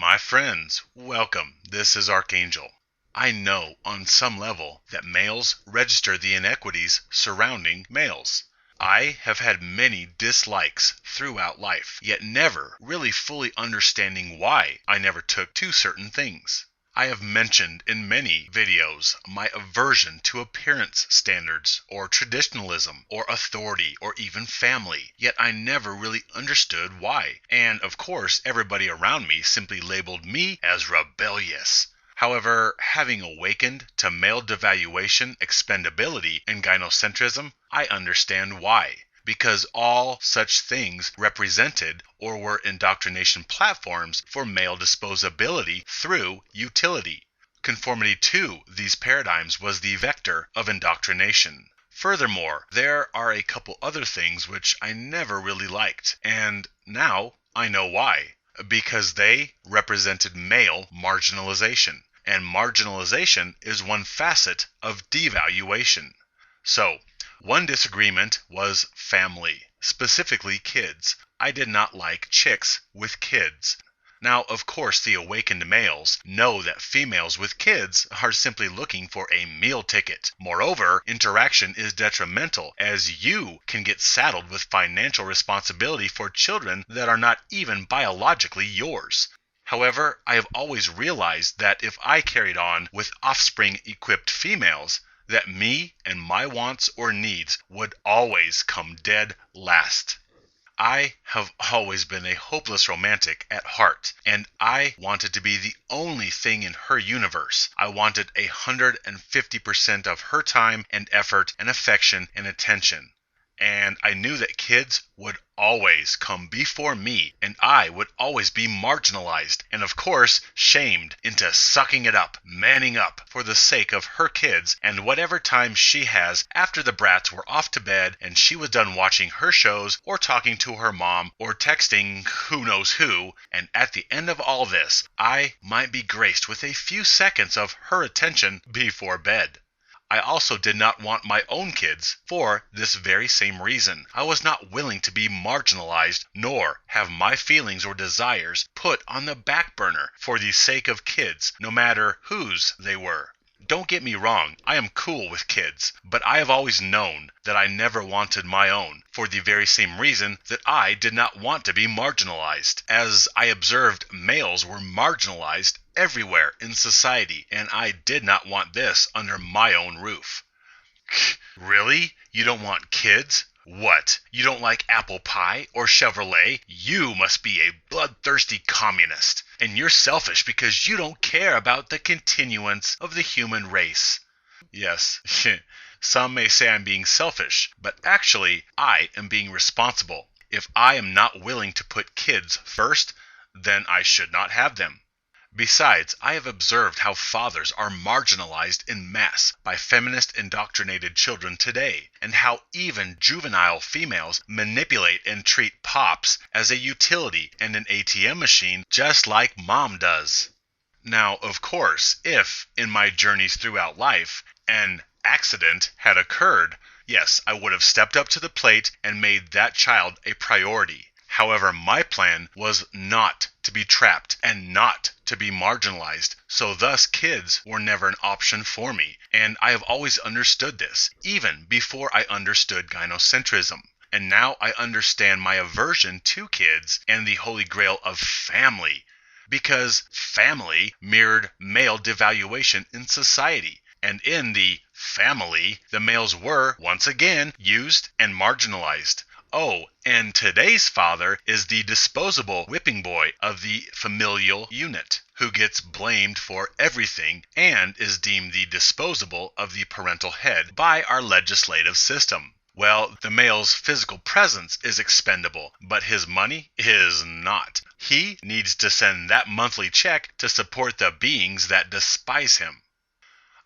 My friends, welcome. This is Archangel. I know on some level that males register the inequities surrounding males. I have had many dislikes throughout life, yet never really fully understanding why I never took to certain things. I have mentioned in many videos my aversion to appearance standards, or traditionalism, or authority, or even family, yet I never really understood why. And of course, everybody around me simply labeled me as rebellious. However, having awakened to male devaluation, expendability, and gynocentrism, I understand why. Because all such things represented or were indoctrination platforms for male disposability through utility. Conformity to these paradigms was the vector of indoctrination. Furthermore, there are a couple other things which I never really liked, and now I know why. Because they represented male marginalization, and marginalization is one facet of devaluation. So, one disagreement was family, specifically kids. I did not like chicks with kids. Now, of course, the awakened males know that females with kids are simply looking for a meal ticket. Moreover, interaction is detrimental, as you can get saddled with financial responsibility for children that are not even biologically yours. However, I have always realized that if I carried on with offspring-equipped females, that me and my wants or needs would always come dead last. I have always been a hopeless romantic at heart, and I wanted to be the only thing in her universe. I wanted 150% of her time and effort and affection and attention. And I knew that kids would always come before me, and I would always be marginalized and, of course, shamed into sucking it up, manning up for the sake of her kids and whatever time she has after the brats were off to bed and she was done watching her shows or talking to her mom or texting who knows who. And at the end of all this, I might be graced with a few seconds of her attention before bed. I also did not want my own kids for this very same reason. I was not willing to be marginalized nor have my feelings or desires put on the back burner for the sake of kids, no matter whose they were. Don't get me wrong, I am cool with kids, but I have always known that I never wanted my own for the very same reason that I did not want to be marginalized, as I observed males were marginalized everywhere in society, and I did not want this under my own roof. Really? You don't want kids? What? You don't like apple pie or Chevrolet? You must be a bloodthirsty communist. And you're selfish because you don't care about the continuance of the human race. Yes, some may say I'm being selfish, but actually I am being responsible. If I am not willing to put kids first, then I should not have them. Besides, I have observed how fathers are marginalized en masse by feminist-indoctrinated children today, and how even juvenile females manipulate and treat pops as a utility and an ATM machine just like mom does. Now, of course, if, in my journeys throughout life, an accident had occurred, yes, I would have stepped up to the plate and made that child a priority. However, my plan was not to be trapped and not to be marginalized, so thus kids were never an option for me, and I have always understood this, even before I understood gynocentrism. And now I understand my aversion to kids and the holy grail of family, because family mirrored male devaluation in society, and in the family, the males were, once again, used and marginalized. Oh, and today's father is the disposable whipping boy of the familial unit, who gets blamed for everything and is deemed the disposable of the parental head by our legislative system. Well, the male's physical presence is expendable, but his money is not. He needs to send that monthly check to support the beings that despise him.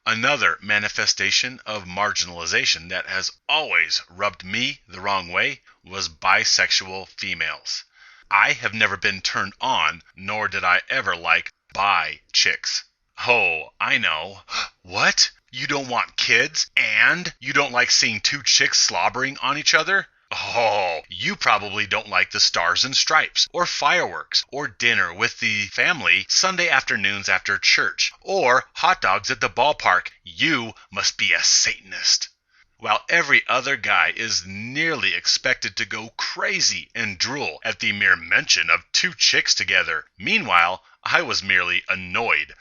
Another manifestation of marginalization that has always rubbed me the wrong way was bisexual females. I have never been turned on, nor did I ever like bi chicks. Oh, I know. What? You don't want kids? And you don't like seeing two chicks slobbering on each other? Oh, you probably don't like the stars and stripes, or fireworks, or dinner with the family Sunday afternoons after church, or hot dogs at the ballpark. You must be a Satanist. While every other guy is nearly expected to go crazy and drool at the mere mention of two chicks together. Meanwhile, I was merely annoyed.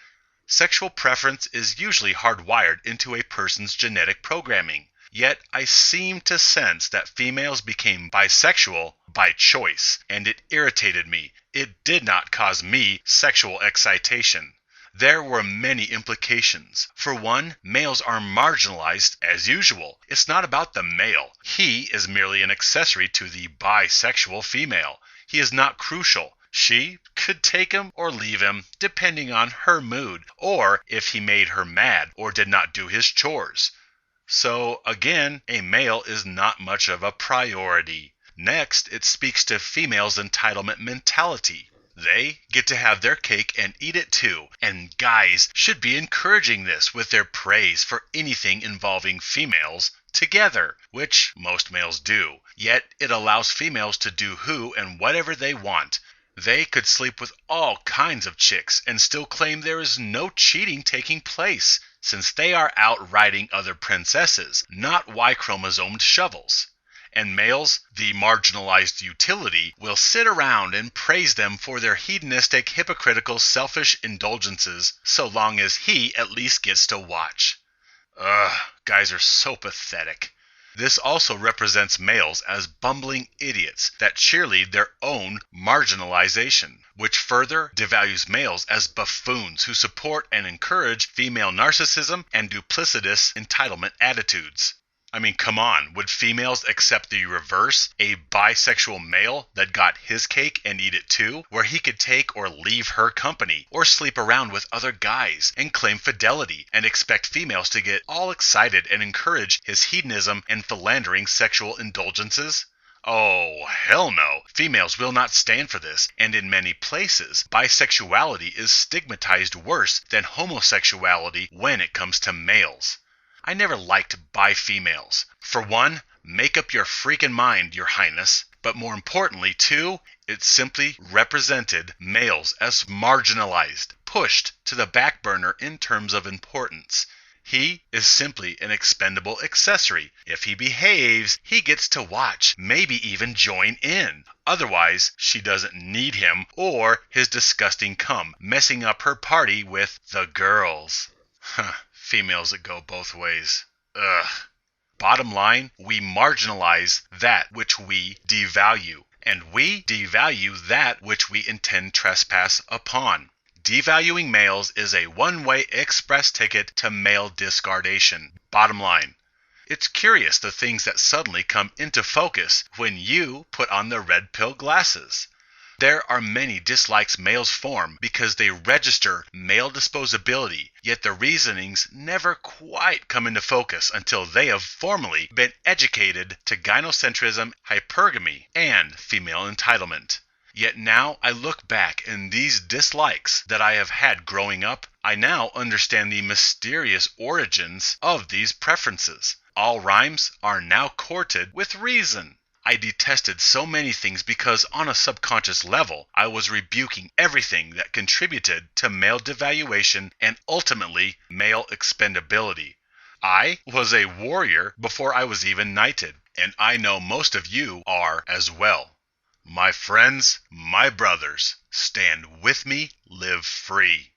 Sexual preference is usually hardwired into a person's genetic programming. Yet I seem to sense that females became bisexual by choice, and it irritated me. It did not cause me sexual excitation. There were many implications. For one, males are marginalized as usual. It's not about the male. He is merely an accessory to the bisexual female. He is not crucial. She could take him or leave him, depending on her mood, or if he made her mad or did not do his chores. So, again, a male is not much of a priority. Next, it speaks to females' entitlement mentality. They get to have their cake and eat it too, and guys should be encouraging this with their praise for anything involving females together, which most males do. Yet it allows females to do who and whatever they want. They could sleep with all kinds of chicks and still claim there is no cheating taking place, since they are out riding other princesses, not Y-chromosomed shovels. And males, the marginalized utility, will sit around and praise them for their hedonistic, hypocritical, selfish indulgences, so long as he at least gets to watch. Ugh, guys are so pathetic. This also represents males as bumbling idiots that cheerlead their own marginalization, which further devalues males as buffoons who support and encourage female narcissism and duplicitous entitlement attitudes. I mean, come on, would females accept the reverse, a bisexual male that got his cake and eat it too, where he could take or leave her company, or sleep around with other guys, and claim fidelity, and expect females to get all excited and encourage his hedonism and philandering sexual indulgences? Oh, hell no. Females will not stand for this, and in many places, bisexuality is stigmatized worse than homosexuality when it comes to males. I never liked bi females. For one, make up your freaking mind, Your Highness. But more importantly, too, it simply represented males as marginalized, pushed to the back burner in terms of importance. He is simply an expendable accessory. If he behaves, he gets to watch, maybe even join in. Otherwise, she doesn't need him or his disgusting cum, messing up her party with the girls. Females that go both ways. Ugh. Bottom line, we marginalize that which we devalue, and we devalue that which we intend trespass upon. Devaluing males is a one-way express ticket to male discardation. Bottom line. It's curious the things that suddenly come into focus when you put on the red pill glasses. There are many dislikes males form because they register male disposability, yet the reasonings never quite come into focus until they have formally been educated to gynocentrism, hypergamy, and female entitlement. Yet now I look back in these dislikes that I have had growing up, I now understand the mysterious origins of these preferences. All rhymes are now courted with reason. I detested so many things because on a subconscious level, I was rebuking everything that contributed to male devaluation and ultimately male expendability. I was a warrior before I was even knighted, and I know most of you are as well. My friends, my brothers, stand with me, live free.